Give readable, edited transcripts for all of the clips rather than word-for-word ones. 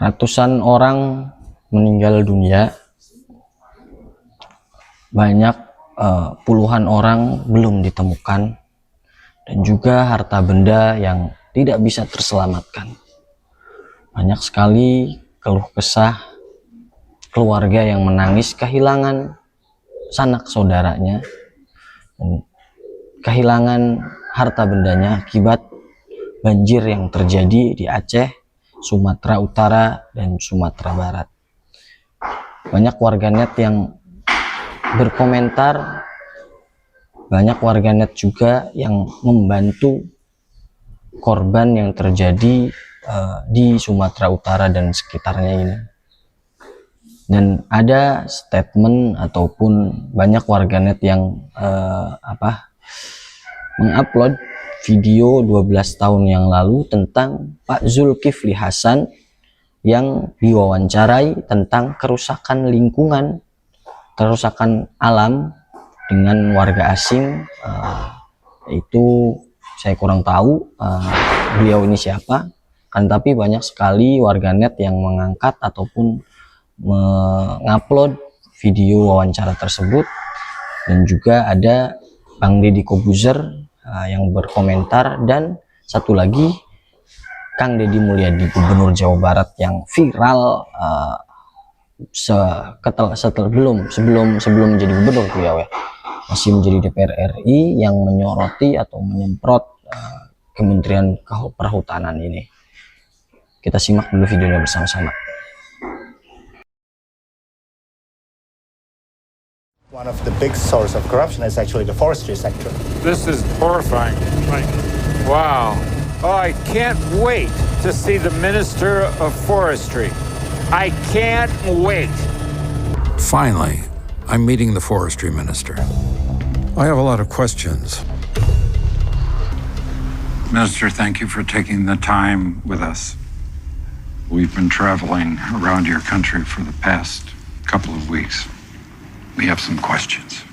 Ratusan orang meninggal dunia, banyak puluhan orang belum ditemukan, dan juga harta benda yang tidak bisa terselamatkan. Banyak sekali keluh kesah keluarga yang menangis kehilangan sanak saudaranya dan kehilangan harta bendanya akibat banjir yang terjadi di Aceh, Sumatera Utara, dan Sumatera Barat. Banyak warganet yang berkomentar, banyak warganet juga yang membantu korban yang terjadi di Sumatera Utara dan sekitarnya ini. Dan ada statement ataupun banyak warganet yang mengupload video 12 tahun yang lalu tentang Pak Zulkifli Hasan yang diwawancarai tentang kerusakan lingkungan, kerusakan alam dengan warga asing. Itu saya kurang tahu beliau ini siapa, kan, tapi banyak sekali warganet yang mengangkat ataupun mengupload video wawancara tersebut. Dan juga ada Bang Deddy Kobuzer yang berkomentar, dan satu lagi Kang Deddy Mulyadi, Gubernur Jawa Barat, yang viral sebelum menjadi gubernur beliau ya, masih menjadi DPR RI, yang menyoroti atau menyemprot Kementerian Perhutanan ini. Kita simak dulu videonya bersama-sama. One of the big source of corruption is actually the forestry sector. This is horrifying. Wow. Oh, I can't wait to see the Minister of Forestry. I can't wait. Finally, I'm meeting the Forestry Minister. I have a lot of questions. Minister, thank you for taking the time with us. We've been traveling around your country for the past couple of weeks. We have some questions.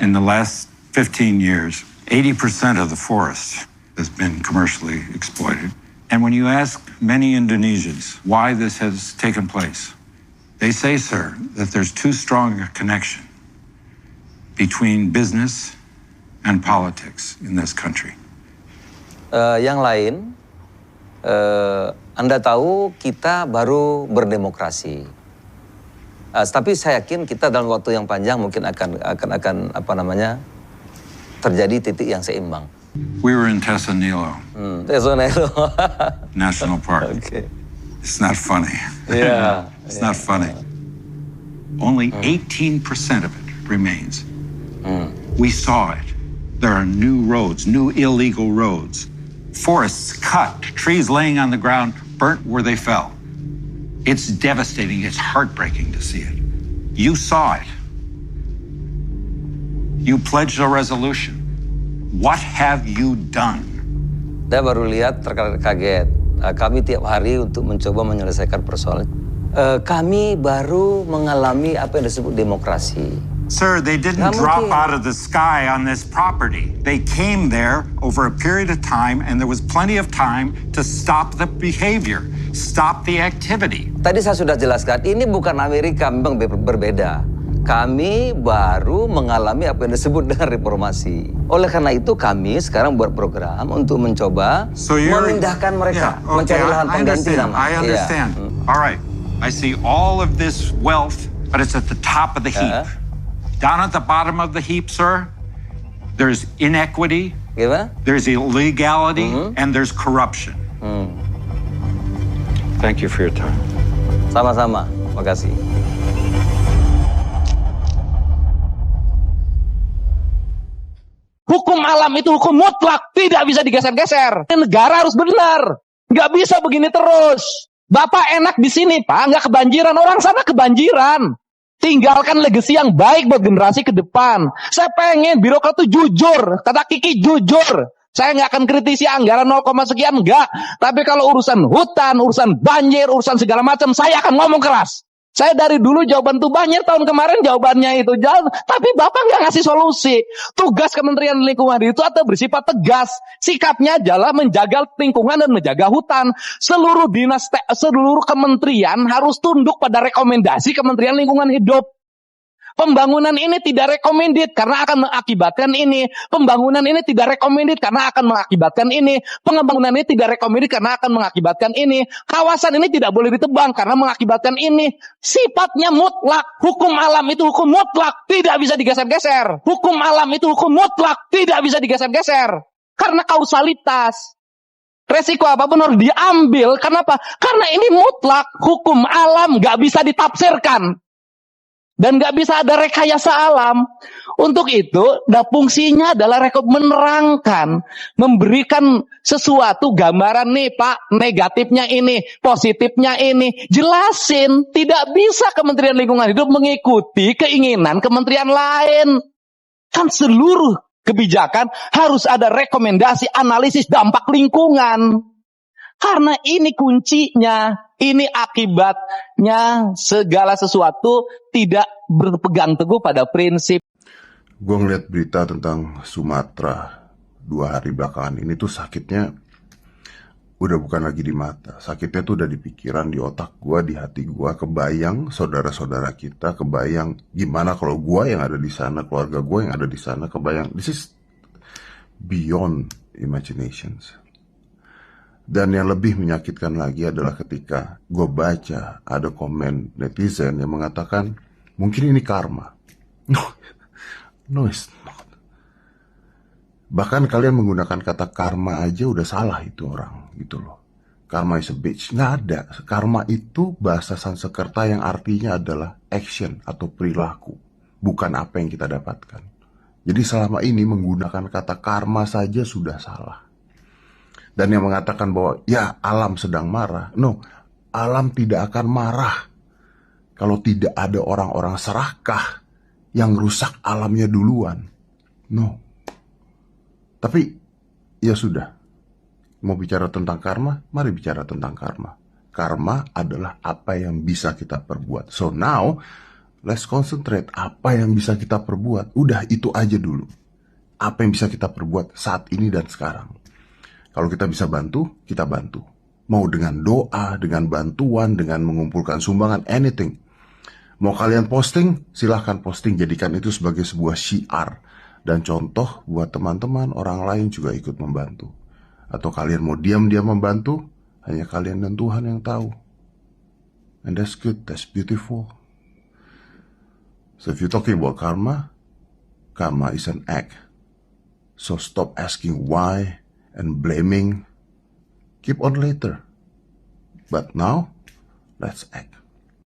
In the last 15 years, 80% of the forest has been commercially exploited. And when you ask many Indonesians why this has taken place, they say, sir, that there's too strong a connection between business and politics in this country. Yang lain, Anda tahu kita baru berdemokrasi. Tapi saya yakin kita dalam waktu yang panjang mungkin akan terjadi titik yang seimbang. We were in Tesonilo. Tesonilo. National Park. Okay. It's not funny. Yeah. It's not funny. Only 18% of it remains. We saw it. There are new roads, new illegal roads. Forests cut, trees laying on the ground, burnt where they fell. It's devastating. It's heartbreaking to see it. You saw it. You pledged a resolution. What have you done? Saya baru lihat terkaget. Kami tiap hari untuk mencoba menyelesaikan persoalan. Kami baru mengalami apa yang disebut demokrasi. Sir, they didn't drop out of the sky on this property. They came there over a period of time, and there was plenty of time to stop the behavior, stop the activity. Tadi saya sudah jelaskan, ini bukan Amerika, memang berbeda. Kami baru mengalami apa yang disebut dengan reformasi. Oleh karena itu kami sekarang buat program untuk mencoba memindahkan mereka, mencari lahan pengganti nama. I understand. All right, I see all of this wealth, but it's at the top of the heap. Down at the bottom of the heap, sir, there's inequity, there's illegality, and there's corruption. Thank you for your time. Sama-sama, makasih. Hukum alam itu hukum mutlak, tidak bisa digeser-geser. Negara harus benar, nggak bisa begini terus. Bapak enak di sini, Pak, nggak kebanjiran, orang sana kebanjiran. Tinggalkan legasi yang baik buat generasi ke depan. Saya pengen birokrat itu jujur. Kata Kiki jujur. Saya nggak akan kritisi anggaran 0, sekian, enggak. Tapi kalau urusan hutan, urusan banjir, urusan segala macam, saya akan ngomong keras. Saya dari dulu jawaban tuh banyak, tahun kemarin jawabannya itu jauh, tapi Bapak nggak ngasih solusi. Tugas Kementerian Lingkungan itu atau bersifat tegas. Sikapnya adalah menjaga lingkungan dan menjaga hutan. Seluruh dinas, seluruh kementerian harus tunduk pada rekomendasi Kementerian Lingkungan Hidup. Pembangunan ini tidak recommended karena akan mengakibatkan ini. Pembangunan ini tidak recommended karena akan mengakibatkan ini. Pembangunan ini tidak recommended karena akan mengakibatkan ini. Kawasan ini tidak boleh ditebang karena mengakibatkan ini. Sifatnya mutlak. Hukum alam itu hukum mutlak. Tidak bisa digeser-geser. Hukum alam itu hukum mutlak. Tidak bisa digeser-geser. Karena kausalitas. Resiko apapun harus diambil. Kenapa? Karena ini mutlak. Hukum alam gak bisa ditafsirkan. Dan gak bisa ada rekayasa alam. Untuk itu, fungsinya adalah menerangkan, memberikan sesuatu gambaran nih Pak, negatifnya ini, positifnya ini. Jelasin, tidak bisa Kementerian Lingkungan Hidup mengikuti keinginan kementerian lain. Kan seluruh kebijakan harus ada rekomendasi analisis dampak lingkungan. Karena ini kuncinya, ini akibatnya segala sesuatu tidak berpegang teguh pada prinsip. Gue ngeliat berita tentang Sumatera 2 hari belakangan ini tuh sakitnya udah bukan lagi di mata. Sakitnya tuh udah di pikiran, di otak gue, di hati gue. Kebayang saudara-saudara kita, kebayang gimana kalau gue yang ada di sana, keluarga gue yang ada di sana, kebayang. This is beyond imaginations. Dan yang lebih menyakitkan lagi adalah ketika gue baca ada komen netizen yang mengatakan mungkin ini karma. No, it's not. Bahkan kalian menggunakan kata karma aja udah salah itu orang gitu loh. Karma is a bitch. Nggak ada. Karma itu bahasa Sanskerta yang artinya adalah action atau perilaku, bukan apa yang kita dapatkan. Jadi selama ini menggunakan kata karma saja sudah salah. Dan yang mengatakan bahwa ya alam sedang marah. No, alam tidak akan marah kalau tidak ada orang-orang serakah yang rusak alamnya duluan. No. Tapi ya sudah. Mau bicara tentang karma, mari bicara tentang karma. Karma adalah apa yang bisa kita perbuat. So now, let's concentrate apa yang bisa kita perbuat. Udah itu aja dulu. Apa yang bisa kita perbuat saat ini dan sekarang. Kalau kita bisa bantu, kita bantu. Mau dengan doa, dengan bantuan, dengan mengumpulkan sumbangan, anything. Mau kalian posting, silahkan posting. Jadikan itu sebagai sebuah syiar. Dan contoh buat teman-teman, orang lain juga ikut membantu. Atau kalian mau diam-diam membantu, hanya kalian dan Tuhan yang tahu. And that's good, that's beautiful. So if you're talking about karma, karma is an act. So stop asking why and blaming. Keep on later. But now, let's act.